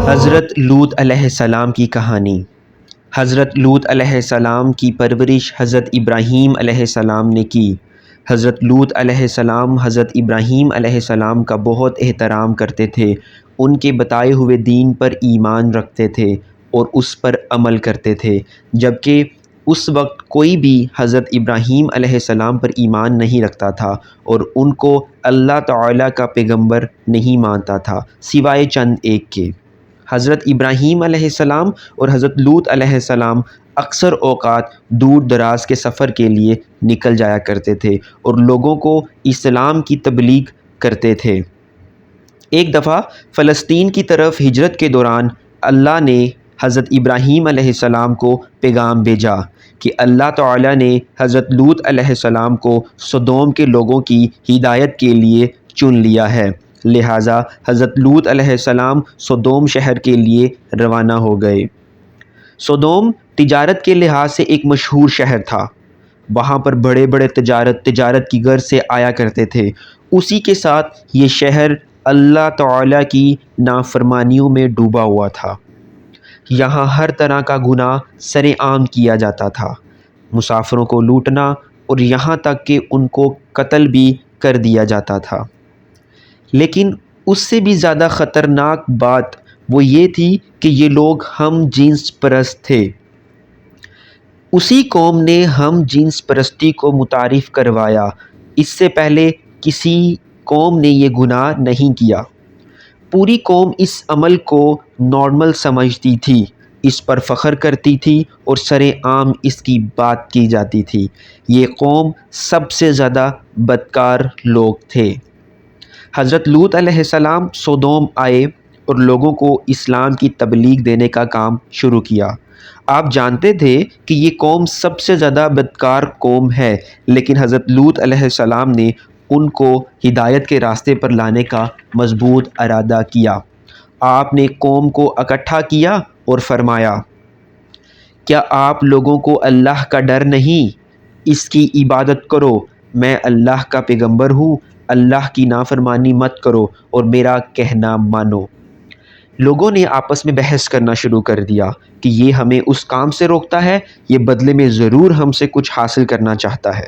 حضرت لوط علیہ السلام کی کہانی۔ حضرت لوط علیہ السلام کی پرورش حضرت ابراہیم علیہ السلام نے کی۔ حضرت لوط علیہ السلام حضرت ابراہیم علیہ السلام کا بہت احترام کرتے تھے، ان کے بتائے ہوئے دین پر ایمان رکھتے تھے اور اس پر عمل کرتے تھے، جبکہ اس وقت کوئی بھی حضرت ابراہیم علیہ السلام پر ایمان نہیں رکھتا تھا اور ان کو اللہ تعالیٰ کا پیغمبر نہیں مانتا تھا سوائے چند ایک کے۔ حضرت ابراہیم علیہ السلام اور حضرت لوط علیہ السلام اکثر اوقات دور دراز کے سفر کے لیے نکل جایا کرتے تھے اور لوگوں کو اسلام کی تبلیغ کرتے تھے۔ ایک دفعہ فلسطین کی طرف ہجرت کے دوران اللہ نے حضرت ابراہیم علیہ السلام کو پیغام بھیجا کہ اللہ تعالیٰ نے حضرت لوط علیہ السلام کو سدوم کے لوگوں کی ہدایت کے لیے چن لیا ہے، لہٰذا حضرت لوط علیہ السلام سدوم شہر کے لیے روانہ ہو گئے۔ سدوم تجارت کے لحاظ سے ایک مشہور شہر تھا، وہاں پر بڑے بڑے تجارت کی غرض سے آیا کرتے تھے۔ اسی کے ساتھ یہ شہر اللہ تعالیٰ کی نافرمانیوں میں ڈوبا ہوا تھا۔ یہاں ہر طرح کا گناہ سر عام کیا جاتا تھا، مسافروں کو لوٹنا اور یہاں تک کہ ان کو قتل بھی کر دیا جاتا تھا۔ لیکن اس سے بھی زیادہ خطرناک بات وہ یہ تھی کہ یہ لوگ ہم جنس پرست تھے۔ اسی قوم نے ہم جنس پرستی کو متعارف کروایا، اس سے پہلے کسی قوم نے یہ گناہ نہیں کیا۔ پوری قوم اس عمل کو نارمل سمجھتی تھی، اس پر فخر کرتی تھی اور سر عام اس کی بات کی جاتی تھی۔ یہ قوم سب سے زیادہ بدکار لوگ تھے۔ حضرت لوط علیہ السلام سدوم آئے اور لوگوں کو اسلام کی تبلیغ دینے کا کام شروع کیا۔ آپ جانتے تھے کہ یہ قوم سب سے زیادہ بدکار قوم ہے، لیکن حضرت لوط علیہ السلام نے ان کو ہدایت کے راستے پر لانے کا مضبوط ارادہ کیا۔ آپ نے قوم کو اکٹھا کیا اور فرمایا، کیا آپ لوگوں کو اللہ کا ڈر نہیں؟ اس کی عبادت کرو، میں اللہ کا پیغمبر ہوں، اللہ کی نافرمانی مت کرو اور میرا کہنا مانو۔ لوگوں نے آپس میں بحث کرنا شروع کر دیا کہ یہ ہمیں اس کام سے روکتا ہے، یہ بدلے میں ضرور ہم سے کچھ حاصل کرنا چاہتا ہے۔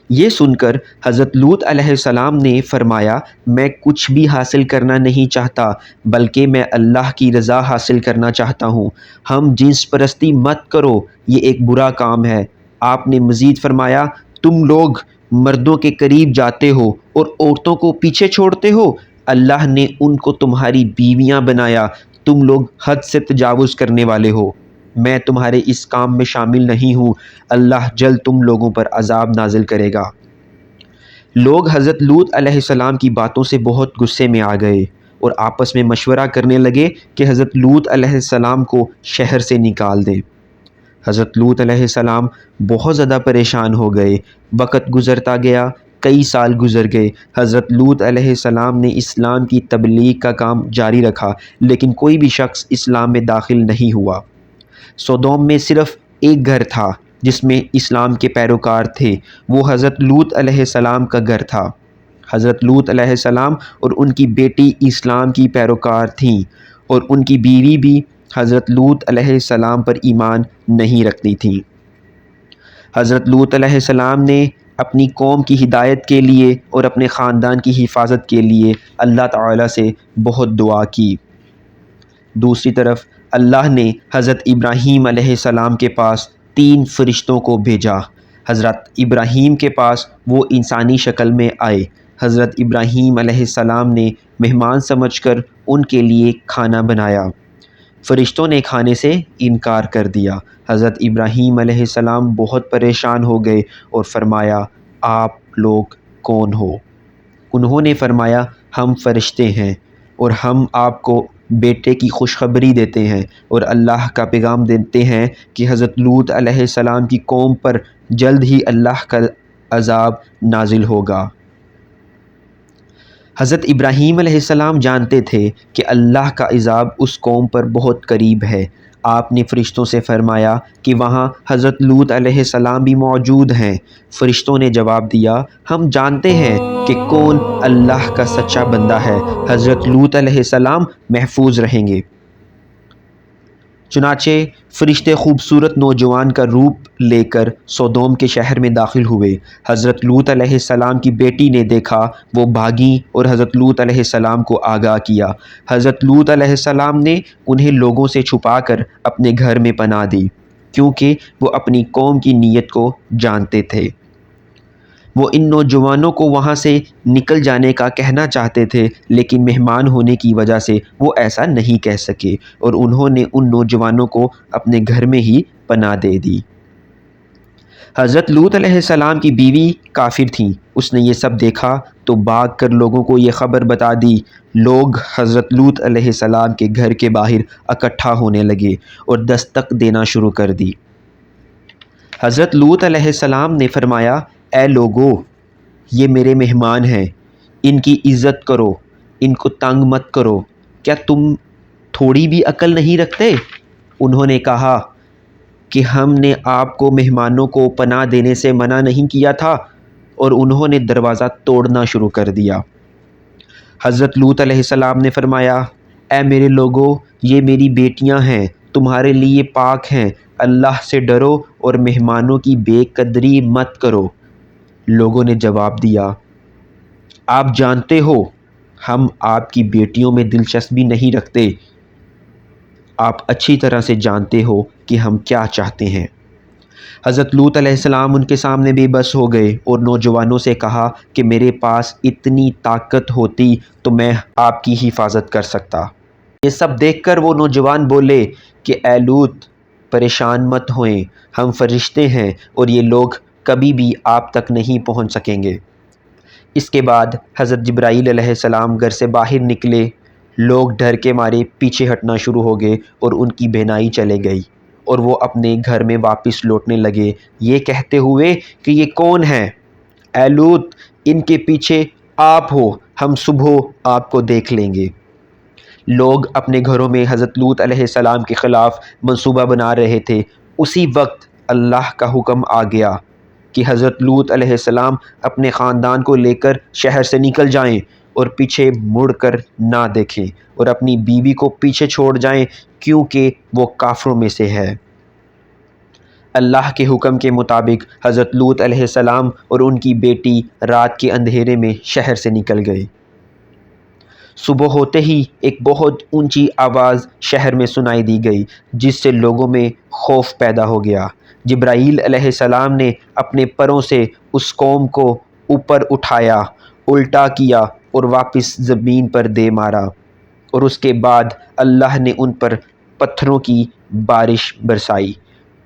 یہ سن کر حضرت لوط علیہ السلام نے فرمایا، میں کچھ بھی حاصل کرنا نہیں چاہتا، بلکہ میں اللہ کی رضا حاصل کرنا چاہتا ہوں۔ ہم جنس پرستی مت کرو، یہ ایک برا کام ہے۔ آپ نے مزید فرمایا، تم لوگ مردوں کے قریب جاتے ہو اور عورتوں کو پیچھے چھوڑتے ہو، اللہ نے ان کو تمہاری بیویاں بنایا، تم لوگ حد سے تجاوز کرنے والے ہو۔ میں تمہارے اس کام میں شامل نہیں ہوں، اللہ جلد تم لوگوں پر عذاب نازل کرے گا۔ لوگ حضرت لوط علیہ السلام کی باتوں سے بہت غصے میں آ گئے اور آپس میں مشورہ کرنے لگے کہ حضرت لوط علیہ السلام کو شہر سے نکال دیں۔ حضرت لوط علیہ السلام بہت زیادہ پریشان ہو گئے۔ وقت گزرتا گیا، کئی سال گزر گئے۔ حضرت لوط علیہ السلام نے اسلام کی تبلیغ کا کام جاری رکھا، لیکن کوئی بھی شخص اسلام میں داخل نہیں ہوا۔ سدوم میں صرف ایک گھر تھا جس میں اسلام کے پیروکار تھے، وہ حضرت لوط علیہ السلام کا گھر تھا۔ حضرت لوط علیہ السلام اور ان کی بیٹی اسلام کی پیروکار تھیں اور ان کی بیوی بھی حضرت لوط علیہ السلام پر ایمان نہیں رکھتی تھیں۔ حضرت لوط علیہ السلام نے اپنی قوم کی ہدایت کے لیے اور اپنے خاندان کی حفاظت کے لیے اللہ تعالیٰ سے بہت دعا کی۔ دوسری طرف اللہ نے حضرت ابراہیم علیہ السلام کے پاس 3 فرشتوں کو بھیجا۔ حضرت ابراہیم کے پاس وہ انسانی شکل میں آئے۔ حضرت ابراہیم علیہ السلام نے مہمان سمجھ کر ان کے لیے کھانا بنایا۔ فرشتوں نے کھانے سے انکار کر دیا۔ حضرت ابراہیم علیہ السلام بہت پریشان ہو گئے اور فرمایا، آپ لوگ کون ہو؟ انہوں نے فرمایا، ہم فرشتے ہیں اور ہم آپ کو بیٹے کی خوشخبری دیتے ہیں اور اللہ کا پیغام دیتے ہیں کہ حضرت لوط علیہ السلام کی قوم پر جلد ہی اللہ کا عذاب نازل ہوگا۔ حضرت ابراہیم علیہ السلام جانتے تھے کہ اللہ کا عذاب اس قوم پر بہت قریب ہے۔ آپ نے فرشتوں سے فرمایا کہ وہاں حضرت لوط علیہ السلام بھی موجود ہیں۔ فرشتوں نے جواب دیا، ہم جانتے ہیں کہ کون اللہ کا سچا بندہ ہے، حضرت لوط علیہ السلام محفوظ رہیں گے۔ چنانچہ فرشتے خوبصورت نوجوان کا روپ لے کر سودوم کے شہر میں داخل ہوئے۔ حضرت لوط علیہ السلام کی بیٹی نے دیکھا، وہ بھاگیں اور حضرت لوط علیہ السلام کو آگاہ کیا۔ حضرت لوط علیہ السلام نے انہیں لوگوں سے چھپا کر اپنے گھر میں پناہ دی، کیونکہ وہ اپنی قوم کی نیت کو جانتے تھے۔ وہ ان نوجوانوں کو وہاں سے نکل جانے کا کہنا چاہتے تھے، لیکن مہمان ہونے کی وجہ سے وہ ایسا نہیں کہہ سکے، اور انہوں نے ان نوجوانوں کو اپنے گھر میں ہی پناہ دے دی۔ حضرت لوط علیہ السلام کی بیوی کافر تھیں۔ اس نے یہ سب دیکھا تو بھاگ کر لوگوں کو یہ خبر بتا دی۔ لوگ حضرت لوط علیہ السلام کے گھر کے باہر اکٹھا ہونے لگے اور دستک دینا شروع کر دی۔ حضرت لوط علیہ السلام نے فرمایا، اے لوگو، یہ میرے مہمان ہیں، ان کی عزت کرو، ان کو تنگ مت کرو، کیا تم تھوڑی بھی عقل نہیں رکھتے؟ انہوں نے کہا کہ ہم نے آپ کو مہمانوں کو پناہ دینے سے منع نہیں کیا تھا، اور انہوں نے دروازہ توڑنا شروع کر دیا۔ حضرت لوط علیہ السلام نے فرمایا، اے میرے لوگو، یہ میری بیٹیاں ہیں، تمہارے لیے پاک ہیں، اللہ سے ڈرو اور مہمانوں کی بے قدری مت کرو۔ لوگوں نے جواب دیا، آپ جانتے ہو ہم آپ کی بیٹیوں میں دلچسپی نہیں رکھتے، آپ اچھی طرح سے جانتے ہو کہ ہم کیا چاہتے ہیں۔ حضرت لوط علیہ السلام ان کے سامنے بے بس ہو گئے اور نوجوانوں سے کہا کہ میرے پاس اتنی طاقت ہوتی تو میں آپ کی حفاظت کر سکتا۔ یہ سب دیکھ کر وہ نوجوان بولے کہ اے لوط، پریشان مت ہوئیں، ہم فرشتے ہیں اور یہ لوگ کبھی بھی آپ تک نہیں پہنچ سکیں گے۔ اس کے بعد حضرت جبرائیل علیہ السلام گھر سے باہر نکلے۔ لوگ ڈر کے مارے پیچھے ہٹنا شروع ہو گئے اور ان کی بینائی چلے گئی، اور وہ اپنے گھر میں واپس لوٹنے لگے، یہ کہتے ہوئے کہ یہ کون ہے؟ اے لوط، ان کے پیچھے آپ ہو، ہم صبح آپ کو دیکھ لیں گے۔ لوگ اپنے گھروں میں حضرت لوط علیہ السلام کے خلاف منصوبہ بنا رہے تھے۔ اسی وقت اللہ کا حکم آ گیا کہ حضرت لوط علیہ السلام اپنے خاندان کو لے کر شہر سے نکل جائیں اور پیچھے مڑ کر نہ دیکھیں، اور اپنی بیوی کو پیچھے چھوڑ جائیں، کیونکہ وہ کافروں میں سے ہے۔ اللہ کے حکم کے مطابق حضرت لوط علیہ السلام اور ان کی بیٹی رات کے اندھیرے میں شہر سے نکل گئے۔ صبح ہوتے ہی ایک بہت اونچی آواز شہر میں سنائی دی گئی، جس سے لوگوں میں خوف پیدا ہو گیا۔ جبرائیل علیہ السلام نے اپنے پروں سے اس قوم کو اوپر اٹھایا، الٹا کیا اور واپس زمین پر دے مارا، اور اس کے بعد اللہ نے ان پر پتھروں کی بارش برسائی۔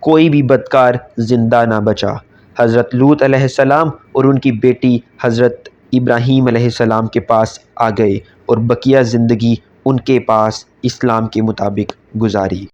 کوئی بھی بدکار زندہ نہ بچا۔ حضرت لوط علیہ السلام اور ان کی بیٹی حضرت ابراہیم علیہ السلام کے پاس آ گئے اور بقیہ زندگی ان کے پاس اسلام کے مطابق گزاری۔